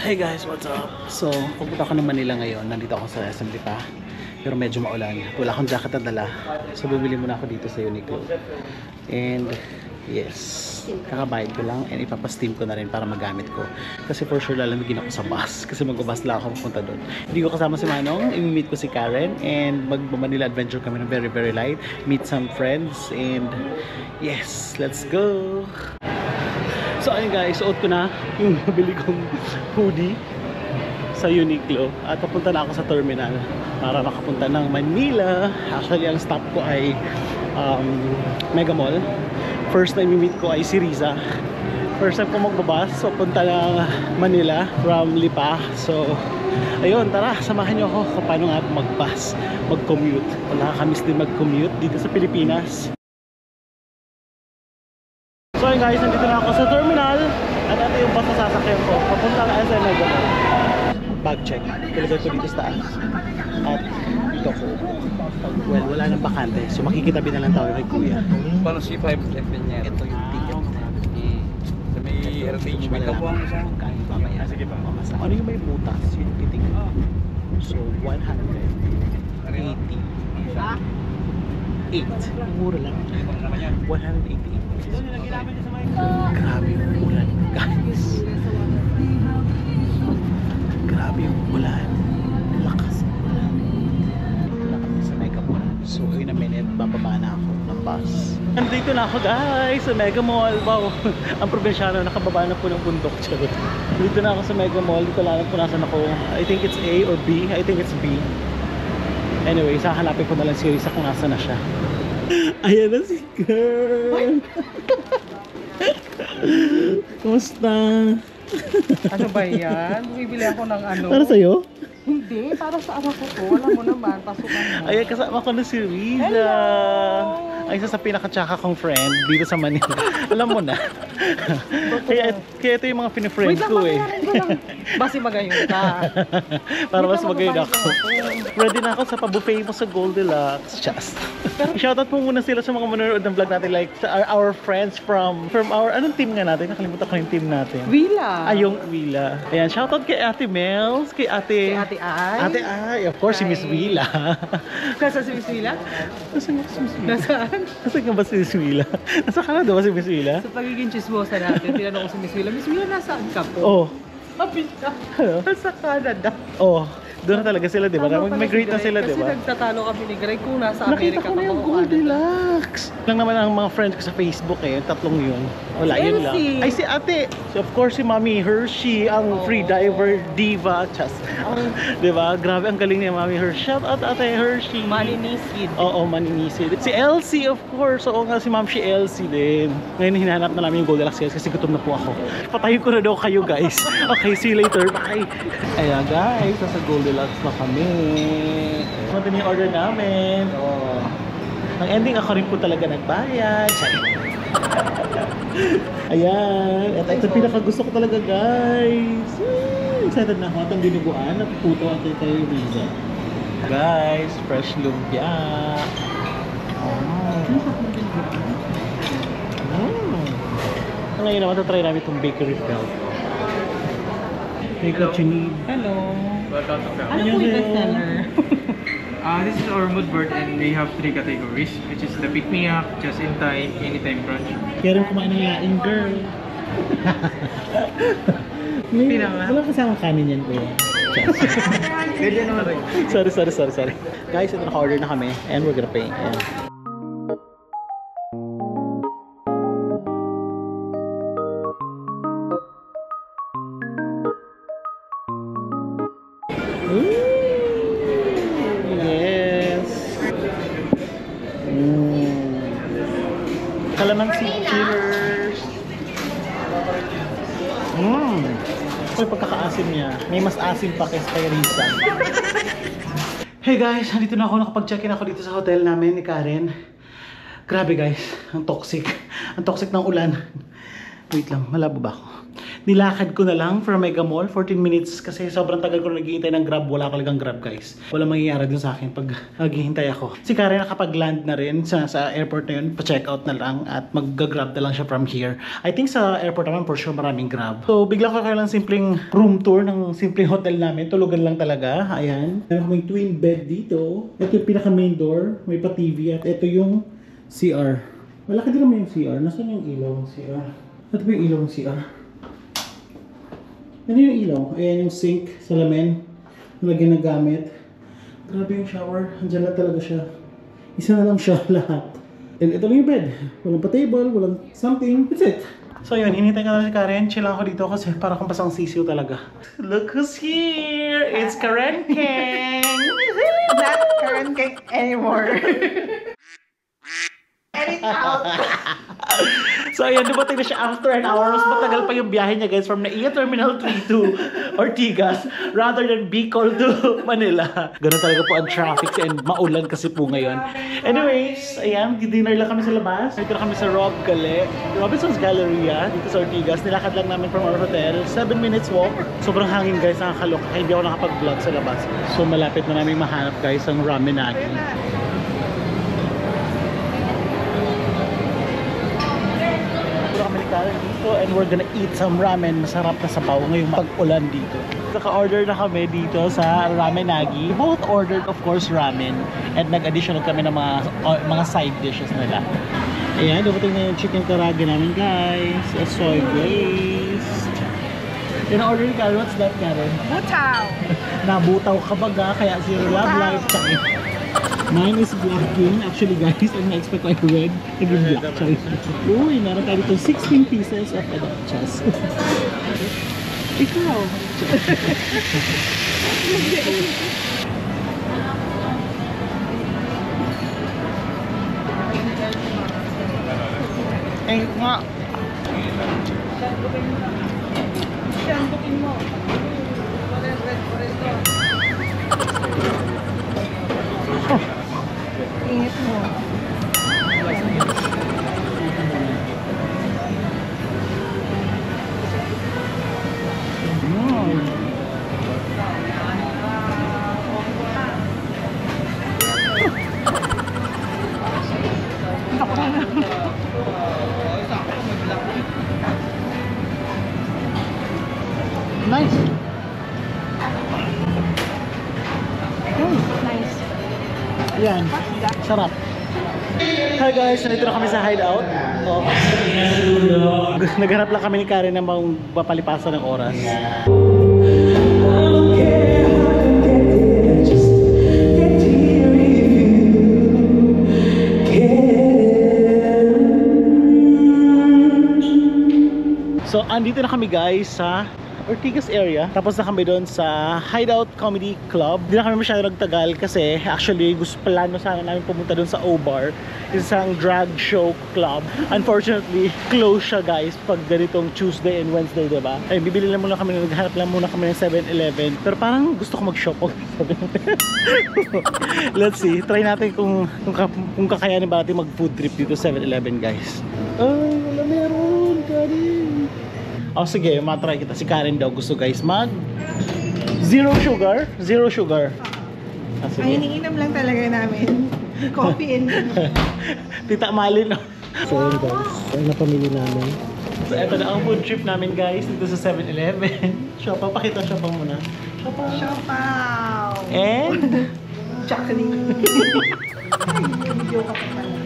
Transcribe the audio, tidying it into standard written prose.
Hey guys, what's up? So, pupunta ako ng Manila ngayon. Nandito ako sa SM Lipa. Pero medyo maulan. Wala akong jacket na dala. So, bumili muna ako dito sa Uniqlo. And, yes, kakabayad ko lang and ipapasteam ko na rin para magamit ko. Kasi for sure lalamigin ako sa bus. Kasi mag-bus lang ako pupunta doon. Hindi ko kasama si Manong. I-meet ko si Karen. And mag-Manila adventure kami ng very, very light. Meet some friends. And, yes, let's go! So ayun guys, suot ko na yung nabili kong hoodie sa Uniqlo at papunta na ako sa terminal para makapunta ng Manila. Actually, ang stop ko ay Mega Mall. First na i-meet ko ay si Riza. First time ko magbabas, so punta ng Manila from Lipa. So ayun, tara, samahan nyo ako kung paano nga mag-bus, mag-commute. Nakakamiss din mag-commute dito sa Pilipinas. So ayun guys, nandito na ako sa terminal at ito yung bus na sasakyan ko papunta ng SM Mega Mall. Bag check, ilagay ko dito sa taas at dito ko, well, wala nang bakante, so makikitabi na lang tayo kay kuya. Paano C5 niya? Ito yung ticket Sa may heritage, may kapuha mo siya. Kain mamaya. Sige pa, mamasa. Ano yung may butas? Yung ticket. So 180. 8. Mura lang. 188. Grabe yung ulan, guys. Grabe yung ulan. Lakas ng ulan. Dito na kami sa Mega Mall. So in a minute, bababa na ako ng bus. Nandito na ako guys sa Mega Mall. Wow, ang probinsyano nakababa na po ng bundok. Dito na ako sa Mega Mall. Dito lang po nasan ako. I think it's A or B. I think it's B. Anyway, hahanapin ko na lang si Risa kung nasa na siya. Ayan na si girl. Kumusta? Ano ba yan? Bumibili ako ng ano? Para sa'yo? Hindi, para sa anak ko to. Alam mo naman, pasukan mo. Ayan, kasama ko na si Riza. Hello! Ay, isa sa pinaka-tsaka kong friend dito sa Manila. Alam mo na. kaya ito yung mga pinifriend ko eh. Basi magayon ka. Para mas magayon ako. Ready na ako sa pa-buffet mo sa Goldilocks. Just. Shoutout mo muna sila sa mga manonood ng vlog natin. Like our friends from our, anong team nga natin? Nakalimutan ko yung team natin. Wila. Ay, yung Wila. Ayan, shoutout kay Ate Mels, kay Ate Ay. Ate Ay, of course, si Miss Wila. Kasa si Miss Wila? Nasaan nga si Miss Wila? Nasaan? Nasaan nga ba si Miss Wila? Nasa Canada ba si Miss Wila? Sa pagiging chismosa natin, tinanong ko si Miss Wila, Miss Wila, nasaan ka po? Oh. Mapit ka. Hello? Sa Canada. Oh. Doon na talaga sila, di ba? Tama pala Mag-migrate na si sila, Greg, di ba? Kasi nagtatalo kami ni Greg kung nasa Nakita Amerika ko na yung ka ba o Goldilocks. Lang naman ang mga friends ko sa Facebook eh, yung tatlong yun. Wala, Si yun lang. Elsie. Ay, si ate. So, of course, si Mami Hershey, ang free diver diva. Chas. Di ba? Grabe, ang galing niya, Mami Hershey. Shout out, Ate Hershey. Maninisid. Oo, maninisid. Si Elsie, of course. Oo nga, si Ma'am si Elsie din. Ngayon, hinahanap na namin yung Goldilocks kasi gutom na po ako. Patayin ko na daw kayo, guys. Okay, see you later. Bye! Ayan, guys. Nasa Goldilocks na kami. Ito na yung order namin. Oh. Ang ending, ako rin po talaga nagbayad. Ayan. Ito pinakagusto ko talaga, guys. Excited na ako. Itong dinuguan. Natututo at kay Riza. Guys, fresh lumpia. Ngayon naman, try namin itong bakery belt. Take what you need. Hello. Welcome to Ano po yung bestseller? This is our mood board and we have 3 categories, which is the pick me up, just in time, anytime brunch. Kaya rin kumain ng laing girl. Wala kasama kanin yan, kuya. Ganyan naman. Sorry. Guys, ito naka-order na kami and we're gonna pay. Ayan. Yes. Calamansi. Cheers. May pagkakaasim niya. May mas asim pa kaysa kay Risa. Hey guys, nandito na ako. Nakapag-check-in ako dito sa hotel namin ni Karen. Grabe guys, ang toxic. Ang toxic ng ulan. Wait lang, malabo ba ako? nilakad ko na lang from Mega Mall. 14 minutes kasi sobrang tagal ko naghihintay ng Grab. Wala talagang Grab, guys. Wala mangyayari dun sa akin pag naghihintay ako. Si Karen nakapag-land na rin sa airport na yun. Pa-check out na lang at mag-grab na lang siya from here. I think sa airport naman for sure maraming Grab. So bigla ko kailang simpleng room tour ng simpleng hotel namin. Tulugan lang talaga. Ayan. May twin bed dito. Ito yung pinaka main door. May pa TV at ito yung CR. Malaki din naman yung CR. Nasaan yung ilaw ng CR? Ito ba yung ilaw ng CR? Ano yung ilaw? Ayan yung sink, salamin. Nalagyan na gamit. Grabe yung shower. Andiyan lang talaga siya. Isa na lang siya lahat. And ito lang yung bed. Walang pa-table, walang something. That's it. So yun, hinintay ka na si Karen. Chill lang ako dito kasi para kang pasang sisiw talaga. Look who's here! It's Karen King! Not current cake anymore. Edit out. So ayan, dumating na siya after an hour. Mas matagal pa yung biyahe niya, guys, from NAIA Terminal 3 to Ortigas rather than Bicol to Manila. Ganun talaga po ang traffic and maulan kasi po ngayon. Anyways, ayan, dinner lang kami sa labas. Dito na kami sa Robinson's Galleria dito sa Ortigas. Nilakad lang namin from our hotel. 7 minutes walk. Sobrang hangin, guys, nakakaloka. Kaya hindi ako nakapag-vlog sa labas. So malapit na namin mahanap, guys, ang Ramenagi. Dito and we're gonna eat some ramen. Masarap na sabaw ngayong pag-ulan dito. Naka-order na kami dito sa Ramenagi. Both ordered, of course, ramen and nag-additional kami ng mga side dishes nila. Ayan, dumating na yung chicken karage namin, guys. A soy glazed. Yung order ni Karen, what's that, Karen? Butaw. Nabutaw ka baga, kaya zero love life. Mine is black king. Actually, guys, ang na-expect ko ay red. Naging black. Sorry. Uy, meron tayo dito 16 pieces of adachas. Ikaw. Eh, nga. Siyambukin mo. Ingat mo. Nice. Nice. Yan. Sarap. Hi guys, nandito na kami sa hideout. Oh. Naghanap lang kami ni Karen ng mapalipasan ng oras. So, andito na kami, guys, sa Ortigas area. Tapos na kami doon sa Hideout Comedy Club. Hindi na kami masyado nagtagal kasi actually plano sana namin pumunta doon sa O-Bar, isang drag show club. Unfortunately, close siya, guys, pag ganitong Tuesday and Wednesday, diba? Ay, bibili lang muna kami, naghanap lang muna kami ng 7-Eleven. Pero parang gusto ko mag-shop. Let's see, try natin kung kakayanin ba natin mag-food trip dito 7-Eleven, guys. Ay, wala meron, Karen. Oh, sige, matry kita. Si Karen daw gusto, guys, mag zero sugar. Ah, Ay, iniinom lang talaga namin. Coffee and Tita Malin, no? So, yun, guys. Ayun na pamili namin. So, eto na ang food trip namin, guys, dito sa 7-Eleven. Shopa, pakita shopa muna. Shopa. Siopaw. And? Chocolate. Ay, video ka pa pala.